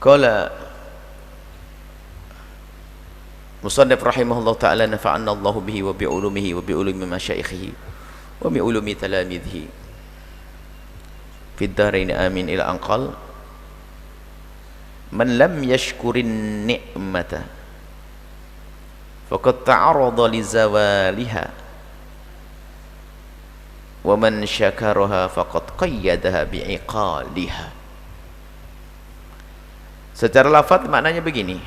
Qala musannif rahimahullah ta'ala nafa'anna Allahu bihi wa bi ulumihi wa bi ulumi masyaikhihi wa bi ulumi talamidhi fid dharain amin ila anqal man lam yashkurin ni'mata faqad ta'arada li zawaliha wa man syakaraha faqad qayyadaha bi'iqaliha. Secara lafaz maknanya begini: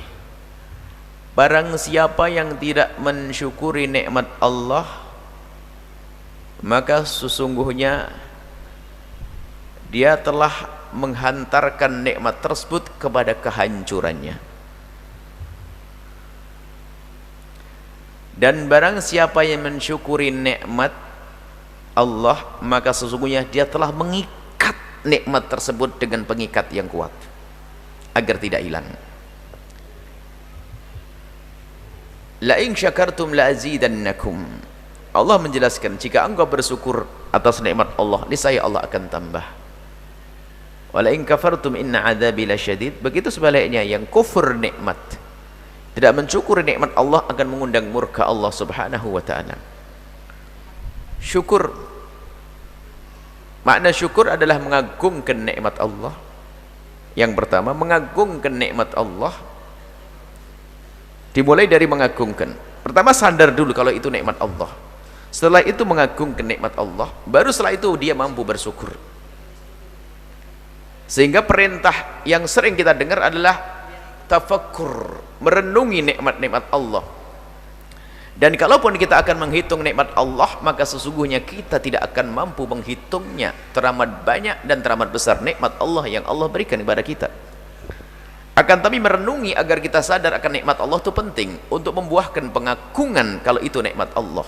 barang siapa yang tidak mensyukuri nikmat Allah, maka sesungguhnya dia telah menghantarkan nikmat tersebut kepada kehancurannya. Dan barang siapa yang mensyukuri nikmat Allah, maka sesungguhnya dia telah mengikat nikmat tersebut dengan pengikat yang kuat agar tidak hilang. La in syakartum la azidannakum. Allah menjelaskan, jika engkau bersyukur atas nikmat Allah, niscaya Allah akan tambah. Wa la in kafartum inna adzabi lasyadid. Begitu sebaliknya, yang kufur nikmat, tidak mensyukuri nikmat Allah, akan mengundang murka Allah Subhanahu wa taala. Syukur, makna syukur adalah mengagungkan nikmat Allah. Yang pertama, mengagungkan nikmat Allah dimulai dari mengagungkan. Pertama, sadar dulu kalau itu nikmat Allah. Setelah itu mengagungkan nikmat Allah, baru setelah itu dia mampu bersyukur. Sehingga perintah yang sering kita dengar adalah tafakkur, merenungi nikmat-nikmat Allah. Dan kalaupun kita akan menghitung nikmat Allah, maka sesungguhnya kita tidak akan mampu menghitungnya. Teramat banyak dan teramat besar nikmat Allah yang Allah berikan kepada kita. Akan tapi merenungi agar kita sadar akan nikmat Allah itu penting untuk membuahkan pengagungan kalau itu nikmat Allah.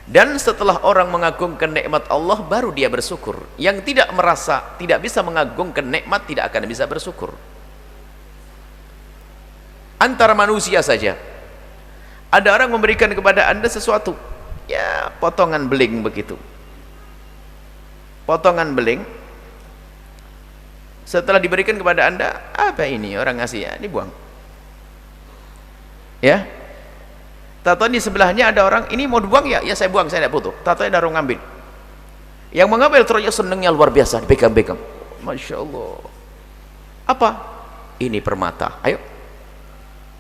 Dan setelah orang mengagungkan nikmat Allah, baru dia bersyukur. Yang tidak merasa, tidak bisa mengagungkan nikmat, tidak akan bisa bersyukur. Antara manusia saja, ada orang memberikan kepada Anda sesuatu, ya potongan beling begitu, potongan beling. Setelah diberikan kepada Anda, apa ini orang ngasih, ya dibuang, ya. Tato di sebelahnya ada orang, ini mau dibuang, ya saya buang, saya tidak butuh. Tato ada orang ngambil, yang mengambil terus senangnya luar biasa, dipegang-pegang, masya Allah. Apa ini? Permata. Ayo,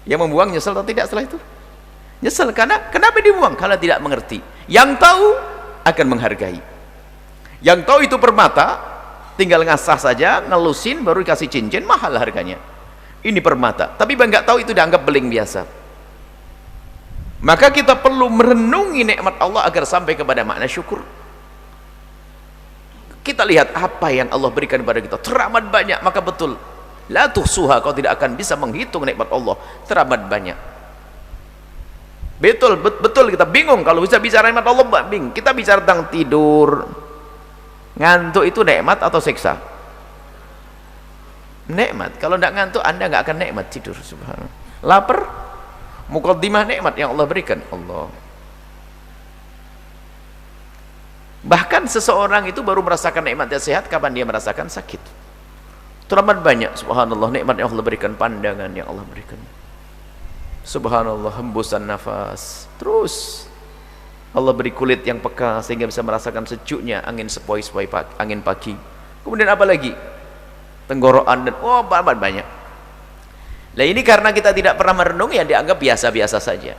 yang membuang nyesel atau tidak setelah itu? Nyesel. Karena kenapa dibuang? Kalau tidak mengerti. Yang tahu akan menghargai. Yang tahu itu permata, tinggal ngasah saja, ngelusin, baru dikasih cincin, mahal harganya. Ini permata. Tapi nggak tahu, itu dianggap beling biasa. Maka kita perlu merenungi nikmat Allah agar sampai kepada makna syukur. Kita lihat apa yang Allah berikan kepada kita, teramat banyak. Maka betul, la tuhsuha, kau tidak akan bisa menghitung nikmat Allah, teramat banyak. Betul kita bingung kalau bisa bicara nikmat Allah, bingung. Kita bicara tentang tidur, ngantuk, itu nikmat atau siksa? Nikmat. Kalau tidak ngantuk, Anda nggak akan nikmat tidur. Subhanallah. Lapar, muqaddimah nikmat yang Allah berikan. Allah. Bahkan seseorang itu baru merasakan nikmatnya sehat kapan dia merasakan sakit. Teramat banyak, subhanallah, nikmat yang Allah berikan, pandangan yang Allah berikan. Subhanallah, hembusan nafas. Terus Allah beri kulit yang peka sehingga bisa merasakan sejuknya angin sepoi-sepoi angin pagi. Kemudian apa lagi? Tenggorokan dan banyak. Nah, ini karena kita tidak pernah merenung, ya dianggap biasa-biasa saja.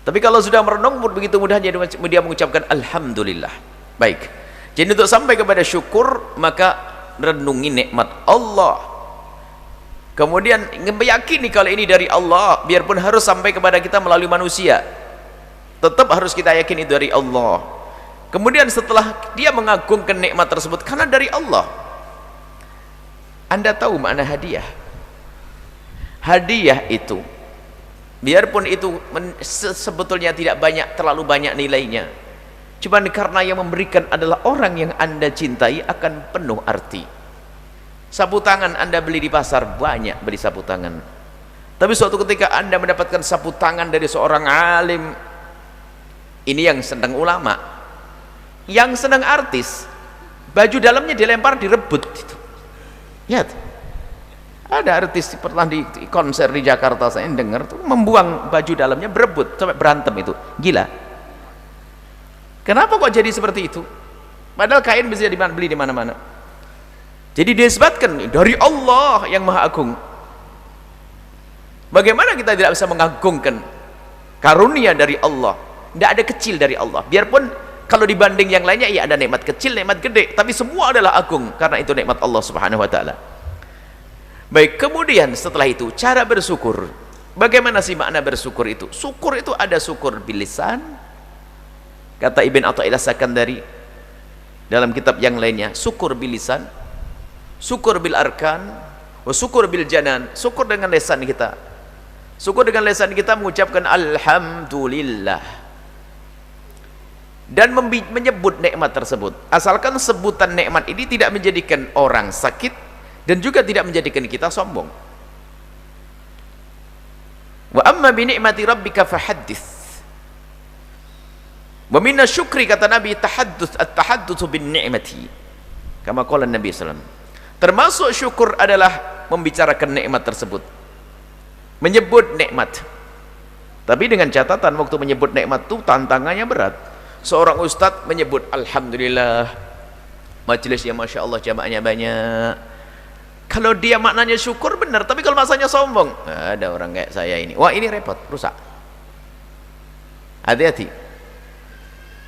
Tapi kalau sudah merenung, begitu mudahnya dia mengucapkan alhamdulillah. Baik. Jadi untuk sampai kepada syukur, maka renungi nikmat Allah. Kemudian meyakini kalau ini dari Allah, biarpun harus sampai kepada kita melalui manusia, tetap harus kita yakini dari Allah. Kemudian setelah dia mengagungkan nikmat tersebut karena dari Allah, Anda tahu makna hadiah. Hadiah itu, biarpun itu sebetulnya tidak banyak, terlalu banyak nilainya, cuman karena yang memberikan adalah orang yang Anda cintai, akan penuh arti. Sapu tangan Anda beli di pasar, banyak beli sapu tangan. Tapi suatu ketika Anda mendapatkan sapu tangan dari seorang alim, ini yang senang ulama, yang senang artis, baju dalamnya dilempar, direbut. Lihat, Ada artis pernah di konser di Jakarta, saya dengar tuh membuang baju dalamnya, berebut sampai berantem, itu gila. Kenapa kok jadi seperti itu? Padahal kain bisa beli di mana-mana. Jadi disebutkan dari Allah yang Maha Agung. Bagaimana kita tidak bisa mengagungkan karunia dari Allah? Tidak ada kecil dari Allah. Biarpun kalau dibanding yang lainnya, ya ada nikmat kecil, nikmat gede, tapi semua adalah agung karena itu nikmat Allah Subhanahu wa taala. Baik, kemudian setelah itu cara bersyukur. Bagaimana sih makna bersyukur itu? Syukur itu ada syukur bil lisan. Kata Ibn Athaillah Sakandari dalam kitab yang lainnya, syukur bil lisan, syukur bil arkan, wa syukur bil janan. Syukur dengan lisan kita. Syukur dengan lisan kita mengucapkan alhamdulillah dan menyebut nikmat tersebut. Asalkan sebutan nikmat ini tidak menjadikan orang sakit dan juga tidak menjadikan kita sombong. Wa amma bi ni'mati rabbika fahaddits. Wa minna syukri, kata Nabi, at-tahadduts bin ni'mati. Kama qala Nabi sallallahu alaihi wasallam. Termasuk syukur adalah membicarakan nikmat tersebut. Menyebut nikmat. Tapi dengan catatan waktu menyebut nikmat itu tantangannya berat. Seorang ustadz menyebut alhamdulillah, majelisnya masya Allah jamaahnya banyak. Kalau dia maknanya syukur benar, tapi kalau masanya sombong, ada orang kayak saya ini, wah ini repot, rusak. Hati-hati.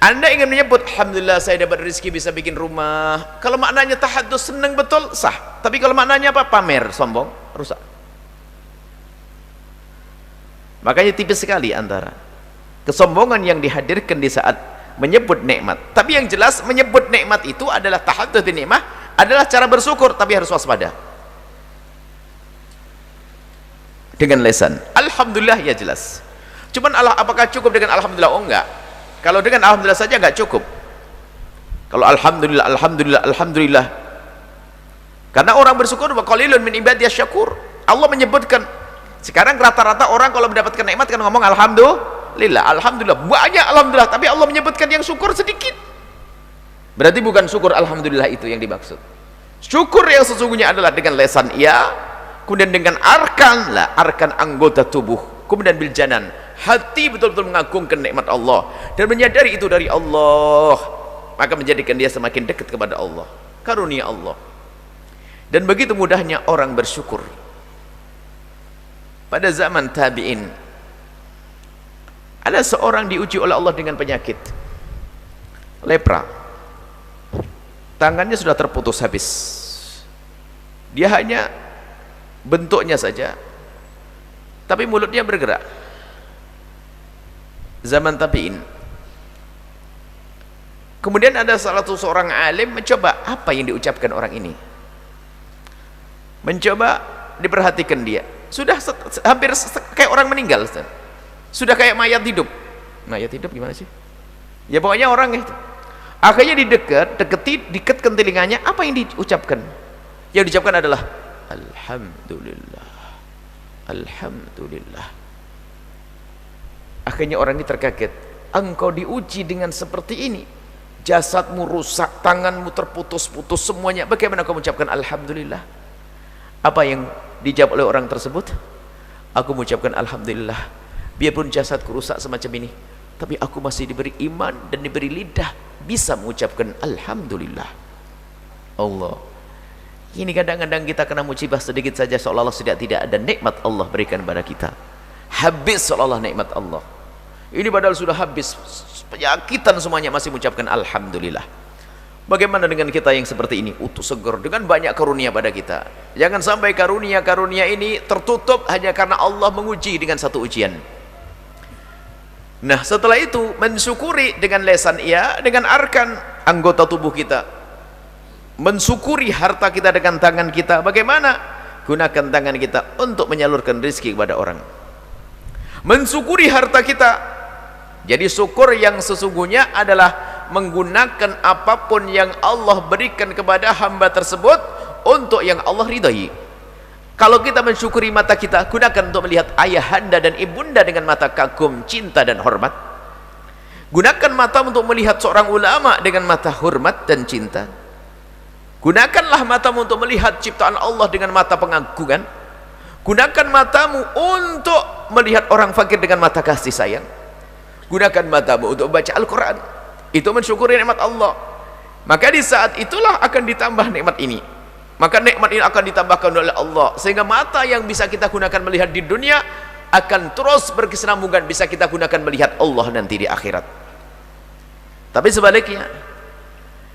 Anda ingin menyebut alhamdulillah saya dapat rezeki bisa bikin rumah, kalau maknanya tahadus senang betul, sah. Tapi kalau maknanya apa? Pamer, sombong, rusak. Makanya tipis sekali antara kesombongan yang dihadirkan di saat menyebut nikmat. Tapi yang jelas menyebut nikmat itu adalah tahadduts bin nikmah, adalah cara bersyukur, tapi harus waspada. Dengan lisan alhamdulillah ya jelas. Cuman apakah cukup dengan alhamdulillah? Oh enggak. Kalau dengan alhamdulillah saja enggak cukup. Kalau alhamdulillah alhamdulillah alhamdulillah, karena orang bersyukur wa qalilun min ibadiyas syakur. Allah menyebutkan sekarang rata-rata orang kalau mendapatkan nikmat kan ngomong alhamdulillah, alhamdulillah, banyak alhamdulillah, tapi Allah menyebutkan yang syukur sedikit. Berarti bukan syukur alhamdulillah itu yang dimaksud. Syukur yang sesungguhnya adalah dengan lisan iya, kemudian dengan arkan, arkan anggota tubuh, kemudian bil janan, hati betul-betul mengagungkan nikmat Allah dan menyadari itu dari Allah, maka menjadikan dia semakin dekat kepada Allah, karunia Allah. Dan begitu mudahnya orang bersyukur. Pada zaman tabi'in ada seorang diuji oleh Allah dengan penyakit lepra. Tangannya sudah terputus habis, dia hanya bentuknya saja, tapi mulutnya bergerak. Zaman tabi'in. Kemudian ada salah satu seorang alim mencoba apa yang diucapkan orang ini, mencoba diperhatikan dia. Sudah hampir kayak orang meninggal, sudah kayak mayat hidup. Mayat hidup gimana sih? Ya pokoknya orang itu. Akhirnya dekatkan telinganya, apa yang diucapkan? Yang diucapkan adalah alhamdulillah, alhamdulillah. Akhirnya orang ini terkaget. Engkau diuji dengan seperti ini, jasadmu rusak, tanganmu terputus-putus semuanya, bagaimana kau mengucapkan alhamdulillah? Apa yang dijawab oleh orang tersebut? Aku mengucapkan alhamdulillah, biarpun jasadku rusak semacam ini, tapi aku masih diberi iman dan diberi lidah bisa mengucapkan alhamdulillah. Allah, ini kadang-kadang kita kena musibah sedikit saja seolah-olah tidak ada nikmat Allah berikan kepada kita, habis seolah-olah nikmat Allah. Ini padahal sudah habis, penyakitan semuanya, masih mengucapkan alhamdulillah. Bagaimana dengan kita yang seperti ini, utuh seger dengan banyak karunia pada kita? Jangan sampai karunia-karunia ini tertutup hanya karena Allah menguji dengan satu ujian. Nah, setelah itu mensyukuri dengan lisan iya, dengan arkan anggota tubuh kita. Mensyukuri harta kita dengan tangan kita. Bagaimana? Gunakan tangan kita untuk menyalurkan rezeki kepada orang. Mensyukuri harta kita. Jadi syukur yang sesungguhnya adalah menggunakan apapun yang Allah berikan kepada hamba tersebut untuk yang Allah ridai. Kalau kita mensyukuri mata kita, gunakan untuk melihat ayahanda dan ibunda dengan mata kagum, cinta dan hormat. Gunakan mata untuk melihat seorang ulama dengan mata hormat dan cinta. Gunakanlah matamu untuk melihat ciptaan Allah dengan mata pengagungan. Gunakan matamu untuk melihat orang fakir dengan mata kasih sayang. Gunakan matamu untuk baca Al-Quran, itu mensyukuri nikmat Allah. Maka di saat itulah akan ditambah nikmat ini. Maka nikmat ini akan ditambahkan oleh Allah, sehingga mata yang bisa kita gunakan melihat di dunia akan terus berkesinambungan bisa kita gunakan melihat Allah nanti di akhirat. Tapi sebaliknya,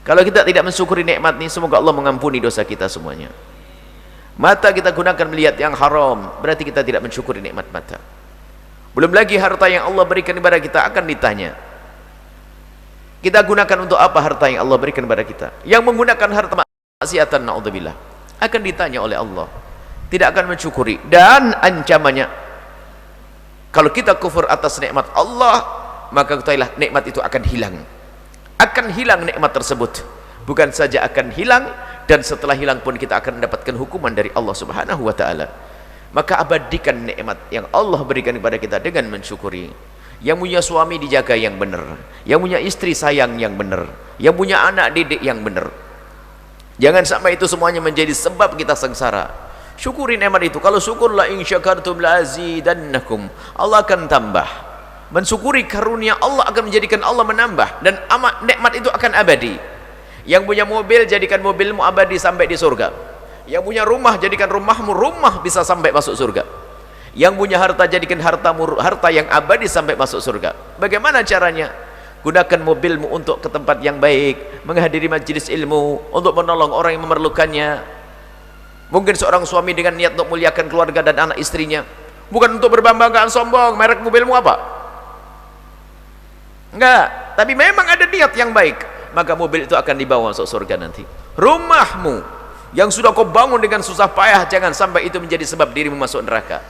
kalau kita tidak mensyukuri nikmat ini, semoga Allah mengampuni dosa kita semuanya. Mata kita gunakan melihat yang haram, berarti kita tidak mensyukuri nikmat mata. Belum lagi harta yang Allah berikan kepada kita akan ditanya, kita gunakan untuk apa harta yang Allah berikan kepada kita? Yang menggunakan harta maksiatan, naudzubillah, akan ditanya oleh Allah, tidak akan mensyukuri. Dan ancamannya, kalau kita kufur atas nikmat Allah, maka ketahuilah nikmat itu akan hilang. Akan hilang nikmat tersebut. Bukan saja akan hilang, dan setelah hilang pun kita akan mendapatkan hukuman dari Allah Subhanahu wa ta'ala. Maka abadikan nikmat yang Allah berikan kepada kita dengan mensyukuri. Yang punya suami dijaga yang benar, yang punya istri sayang yang benar, yang punya anak didik yang benar. Jangan sampai itu semuanya menjadi sebab kita sengsara. Syukuri nikmat itu. Kalau syukur, la in syakartum la azidannakum, Allah akan tambah. Mensyukuri karunia Allah akan menjadikan Allah menambah, dan nikmat itu akan abadi. Yang punya mobil, jadikan mobilmu abadi sampai di surga. Yang punya rumah, jadikan rumahmu rumah bisa sampai masuk surga. Yang punya harta, jadikan hartamu harta yang abadi sampai masuk surga. Bagaimana caranya? Gunakan mobilmu untuk ke tempat yang baik, menghadiri majelis ilmu, untuk menolong orang yang memerlukannya. Mungkin seorang suami dengan niat untuk muliakan keluarga dan anak istrinya, bukan untuk berbangga-banggaan sombong, merek mobilmu apa? Enggak, tapi memang ada niat yang baik, maka mobil itu akan dibawa masuk surga nanti. Rumahmu yang sudah kau bangun dengan susah payah, jangan sampai itu menjadi sebab dirimu masuk neraka.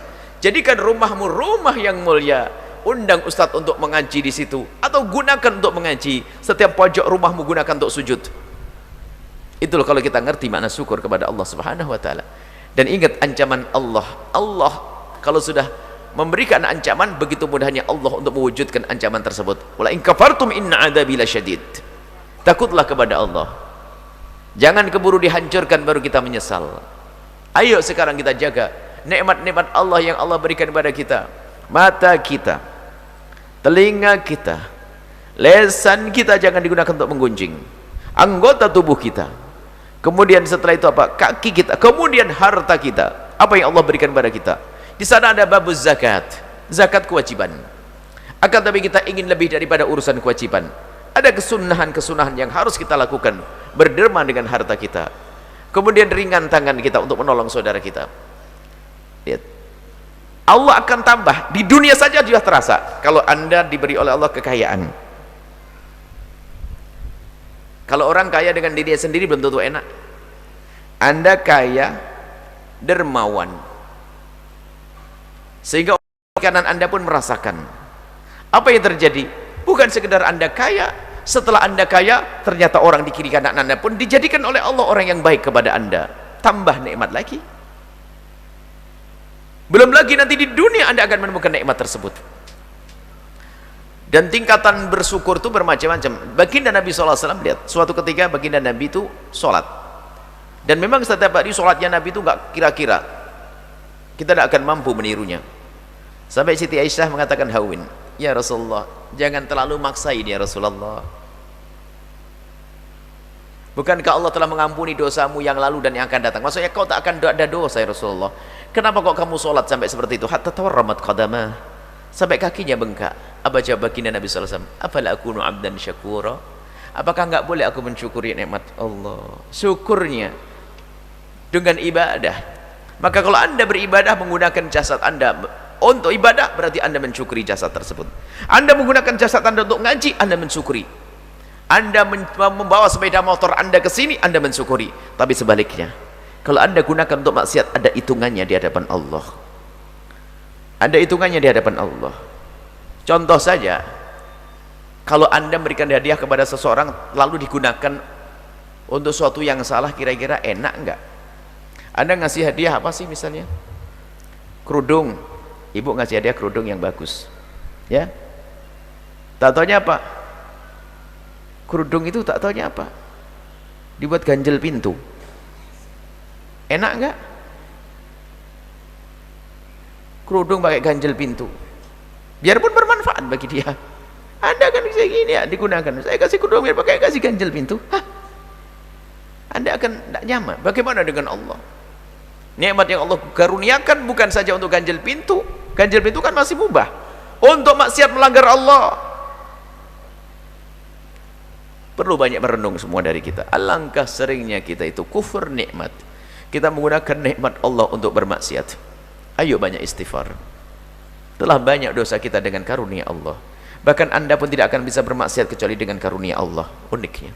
Jadikan rumahmu rumah yang mulia. Undang ustadz untuk mengaji di situ, atau gunakan untuk mengaji. Setiap pojok rumahmu gunakan untuk sujud. Itu loh kalau kita ngerti makna syukur kepada Allah Subhanahu wa ta'ala. Dan ingat ancaman Allah. Allah kalau sudah memberikan ancaman, begitu mudahnya Allah untuk mewujudkan ancaman tersebut. Wala in kafartum inna adzabi lasyadid. Takutlah kepada Allah. Jangan keburu dihancurkan baru kita menyesal. Ayo sekarang kita jaga nikmat-nikmat Allah yang Allah berikan kepada kita. Mata kita, telinga kita, lesan kita jangan digunakan untuk menggunjing. Anggota tubuh kita. Kemudian setelah itu apa? Kaki kita. Kemudian harta kita. Apa yang Allah berikan kepada kita? Di sana ada babuz zakat. Zakat kewajiban. Akan tapi kita ingin lebih daripada urusan kewajiban. Ada kesunahan-kesunahan yang harus kita lakukan, berderma dengan harta kita. Kemudian ringan tangan kita untuk menolong saudara kita. Lihat, Allah akan tambah. Di dunia saja sudah terasa kalau anda diberi oleh Allah kekayaan. Kalau orang kaya dengan dirinya sendiri belum tentu enak. Anda kaya, dermawan, sehingga kanan anda pun merasakan apa yang terjadi. Bukan sekedar anda kaya, setelah anda kaya ternyata orang di kiri kanan anda pun dijadikan oleh Allah orang yang baik kepada anda. Tambah nikmat lagi. Belum lagi nanti di dunia anda akan menemukan nikmat tersebut. Dan tingkatan bersyukur itu bermacam-macam. Baginda Nabi SAW, lihat, suatu ketika baginda Nabi itu sholat, dan memang setiap hari sholatnya Nabi itu nggak kira-kira, kita tidak akan mampu menirunya. Sampai Siti Aisyah mengatakan, hawin ya Rasulullah, jangan terlalu maksain ya Rasulullah. Bukankah Allah telah mengampuni dosamu yang lalu dan yang akan datang? Maksudnya kau tak akan ada dosa ya Rasulullah. Kenapa kok kamu sholat sampai seperti itu? Hatta tawarramat qadamah, sampai kakinya bengkak. Apa jawab baginda Nabi SAW? Afala akunu abdan syakura? Apakah enggak boleh aku mensyukuri nikmat Allah? Syukurnya dengan ibadah. Maka kalau anda beribadah menggunakan jasad anda untuk ibadah, berarti anda mensyukuri jasad tersebut. Anda menggunakan jasad anda untuk ngaji, anda mensyukuri. Anda membawa sepeda motor anda ke sini, anda mensyukuri. Tapi sebaliknya, kalau anda gunakan untuk maksiat, ada hitungannya di hadapan Allah. Ada hitungannya di hadapan Allah. Contoh saja, kalau anda memberikan hadiah kepada seseorang lalu digunakan untuk sesuatu yang salah, kira-kira enak enggak? Anda ngasih hadiah apa sih misalnya? Kerudung. Ibu ngasih hadiah kerudung yang bagus, ya. Tak taunya apa? Kerudung itu tak taunya apa? dibuat ganjel pintu. Enak enggak? Kerudung pakai ganjel pintu, biarpun bermanfaat bagi dia. Anda kan bisa gini ya, digunakan. Saya kasih kerudung biar pakai, kasih ganjel pintu. Hah? Anda akan tidak nyaman. Bagaimana dengan Allah? Nikmat yang Allah karuniakan bukan saja untuk ganjel pintu. Ganjel pintu kan masih mubah. Untuk maksiat melanggar Allah, perlu banyak merenung semua dari kita. Alangkah seringnya kita itu kufur nikmat. Kita menggunakan nikmat Allah untuk bermaksiat. Ayo banyak istighfar. Telah banyak dosa kita dengan karunia Allah. Bahkan Anda pun tidak akan bisa bermaksiat kecuali dengan karunia Allah. Uniknya.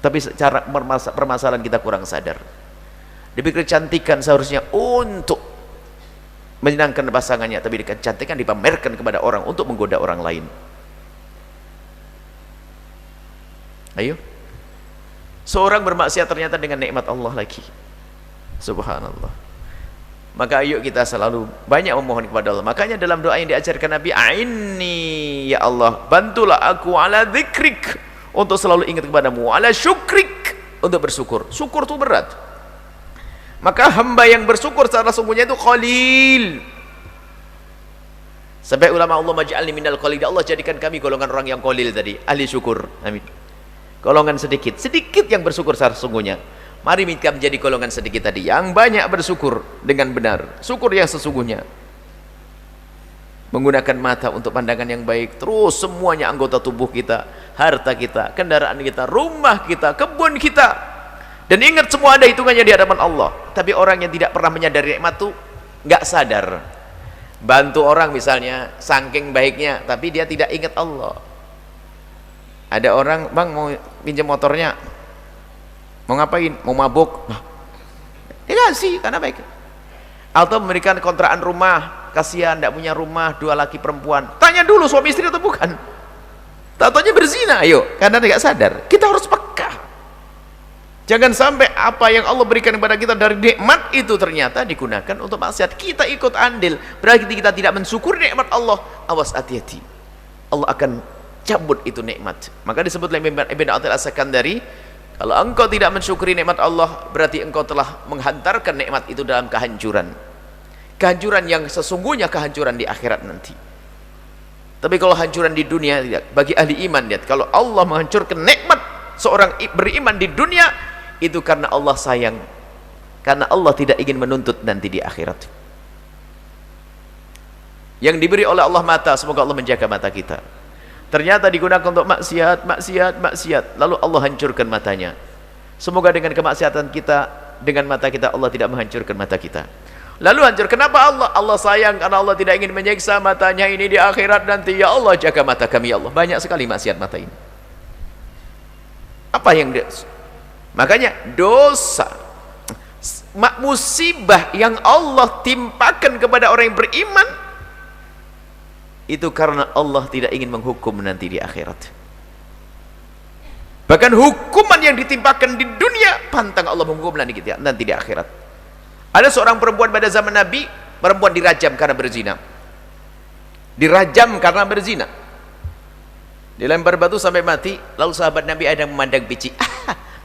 Tapi secara permasalahan kita kurang sadar. Dipikir kecantikan seharusnya untuk menyenangkan pasangannya, tapi kecantikan dipamerkan kepada orang untuk menggoda orang lain. Ayo. Seorang bermaksiat ternyata dengan nikmat Allah lagi. Subhanallah. Maka ayo kita selalu banyak memohon kepada Allah. Makanya dalam doa yang diajarkan Nabi, a'inni ya Allah, bantulah aku ala dzikrik, untuk selalu ingat kepadamu, ala syukrik, untuk bersyukur. Syukur itu berat. Maka hamba yang bersyukur secara sungguhnya itu qalil. Sampai ulama Allah, maj'alni minal qalil, Allah jadikan kami golongan orang yang qalil tadi, ahli syukur. Amin. Golongan sedikit yang bersyukur secara sungguhnya. Mari kita menjadi golongan sedikit tadi yang banyak bersyukur dengan benar, syukur yang sesungguhnya. Menggunakan mata untuk pandangan yang baik, terus semuanya anggota tubuh kita, harta kita, kendaraan kita, rumah kita, kebun kita. Dan ingat semua ada hitungannya di hadapan Allah. Tapi orang yang tidak pernah menyadari nikmat itu nggak sadar. Bantu orang misalnya, saking baiknya, tapi dia tidak ingat Allah. Ada orang, bang mau pinjam motornya, mau ngapain? Mau mabuk? Nah, dikasih karena baik. Atau memberikan kontrakan rumah, kasihan tidak punya rumah, 2 laki perempuan. Tanya dulu suami istri atau bukan. Tatonya berzina, ayo, karena tidak sadar. Kita harus peka. Jangan sampai apa yang Allah berikan kepada kita dari nikmat itu ternyata digunakan untuk maksiat. Kita ikut andil, berarti kita tidak mensyukuri nikmat Allah. Awas, hati-hati. Allah akan cabut itu nikmat. Maka disebut oleh Ibn Athiyyah As-Sakandari, kalau engkau tidak mensyukuri nikmat Allah, berarti engkau telah menghantarkan nikmat itu dalam kehancuran. Kehancuran yang sesungguhnya kehancuran di akhirat nanti. Tapi kalau hancuran di dunia, lihat, bagi ahli iman, lihat, kalau Allah menghancurkan nikmat seorang beriman di dunia, itu karena Allah sayang. Karena Allah tidak ingin menuntut nanti di akhirat. Yang diberi oleh Allah mata, semoga Allah menjaga mata kita. Ternyata digunakan untuk maksiat, lalu Allah hancurkan matanya. Semoga dengan kemaksiatan kita, dengan mata kita, Allah tidak menghancurkan mata kita. Lalu hancur, kenapa Allah? Allah sayang karena Allah tidak ingin menyiksa matanya ini di akhirat nanti. Ya Allah, jaga mata kami ya Allah. Banyak sekali maksiat mata ini. Apa yang dia? Makanya dosa, musibah yang Allah timpakan kepada orang yang beriman, itu karena Allah tidak ingin menghukum nanti di akhirat. Bahkan hukuman yang ditimpakan di dunia, pantang Allah menghukum nanti di akhirat. Ada seorang perempuan pada zaman Nabi, perempuan dirajam karena berzina. Dirajam karena berzina. Dilempar batu sampai mati, lalu sahabat Nabi ada yang memandang biji.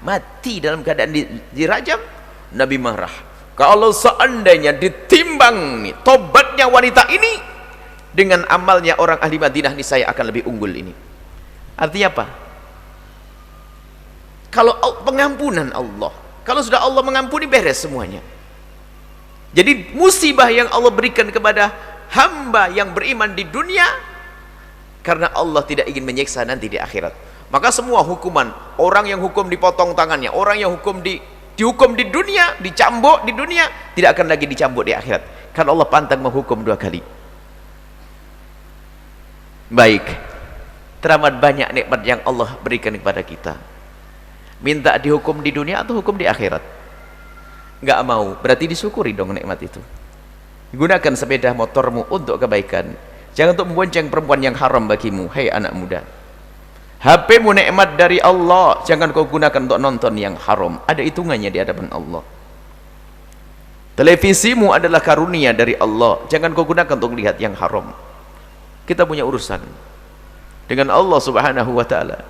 Mati dalam keadaan dirajam. Nabi marah. Kalau seandainya ditimbang nih, tobatnya wanita ini dengan amalnya orang ahli Madinah, ini saya akan lebih unggul ini. Artinya apa? Kalau pengampunan Allah, kalau sudah Allah mengampuni, beres semuanya. Jadi musibah yang Allah berikan kepada hamba yang beriman di dunia, karena Allah tidak ingin menyiksa nanti di akhirat. Maka semua hukuman, orang yang hukum dipotong tangannya, orang yang hukum dihukum di dunia, dicambuk di dunia, tidak akan lagi dicambuk di akhirat. Karena Allah pantang menghukum 2 kali. Baik, teramat banyak nikmat yang Allah berikan kepada kita. Minta dihukum di dunia atau hukum di akhirat? Nggak mau, berarti disyukuri dong nikmat itu. Gunakan sepeda motormu untuk kebaikan. Jangan untuk membonceng perempuan yang haram bagimu, hai anak muda. HP-mu nikmat dari Allah, jangan kau gunakan untuk nonton yang haram, ada hitungannya di hadapan Allah. Televisimu adalah karunia dari Allah, jangan kau gunakan untuk lihat yang haram. Kita punya urusan dengan Allah Subhanahu wa ta'ala.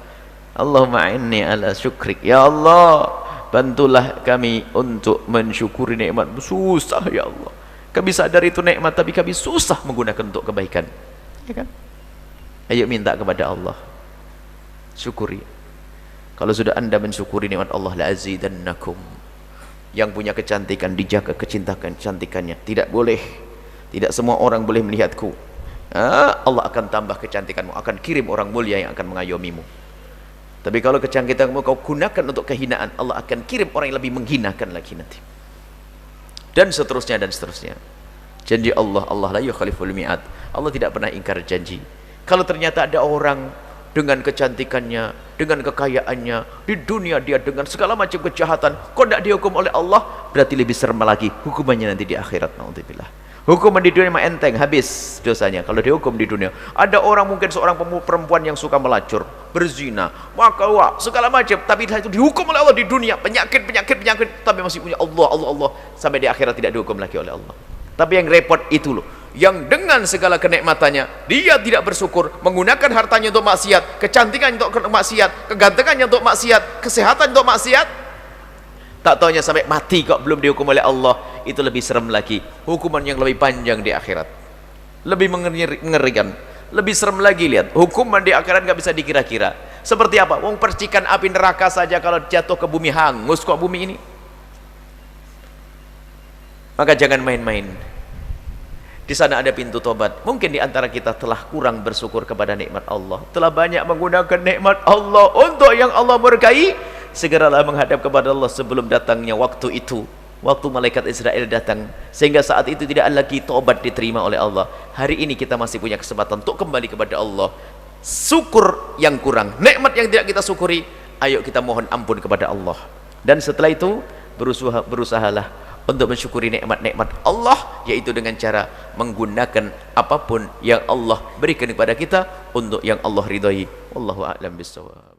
Allahumma inni ala syukrik. Ya Allah, bantulah kami untuk mensyukuri nikmat-Mu. Susah ya Allah. Kami sadar itu nikmat, tapi kami susah menggunakan untuk kebaikan. Ya kan? Ayo minta kepada Allah. Syukuri. Kalau sudah Anda mensyukuri nikmat Allah, la azidannakum. Yang punya kecantikan dijaga kecantikannya. Tidak boleh, tidak semua orang boleh melihatku. Allah akan tambah kecantikanmu, akan kirim orang mulia yang akan mengayomimu. Tapi kalau kecantikanmu kau gunakan untuk kehinaan, Allah akan kirim orang yang lebih menghinakan lagi nanti. Dan seterusnya dan seterusnya. Janji Allah, Allah la yukhaliful mi'ad. Allah tidak pernah ingkar janji. Kalau ternyata ada orang dengan kecantikannya, dengan kekayaannya, di dunia dia dengan segala macam kejahatan, kok tidak dihukum oleh Allah, berarti lebih serem lagi hukumannya nanti di akhirat. Naudzubillah. Hukuman di dunia mah enteng, habis dosanya. Kalau dihukum di dunia, ada orang mungkin seorang perempuan yang suka melacur, berzina, maka segala macam, tapi itu dihukum oleh Allah di dunia, penyakit, tapi masih punya Allah, sampai di akhirat tidak dihukum lagi oleh Allah. Tapi yang repot itu loh, yang dengan segala kenikmatannya dia tidak bersyukur, menggunakan hartanya untuk maksiat, kecantikannya untuk maksiat, kegantengannya untuk maksiat, kesehatan untuk maksiat, tak taunya sampai mati kok belum dihukum oleh Allah. Itu lebih serem lagi, hukuman yang lebih panjang di akhirat, lebih mengerikan, lebih serem lagi. Lihat, hukuman di akhirat nggak bisa dikira-kira seperti apa. Wong percikan api neraka saja kalau jatuh ke bumi hangus kok bumi ini. Maka jangan main-main. Di sana ada pintu tobat. Mungkin di antara kita telah kurang bersyukur kepada nikmat Allah, telah banyak menggunakan nikmat Allah untuk yang Allah murkai. Segeralah menghadap kepada Allah sebelum datangnya waktu itu, waktu malaikat Israel datang, sehingga saat itu tidak lagi tobat diterima oleh Allah. Hari ini kita masih punya kesempatan untuk kembali kepada Allah. Syukur yang kurang, nikmat yang tidak kita syukuri, ayo kita mohon ampun kepada Allah. Dan setelah itu berusahalah untuk mensyukuri nikmat-nikmat Allah, yaitu dengan cara menggunakan apapun yang Allah berikan kepada kita untuk yang Allah ridhai. Wallahu a'lam bishawab.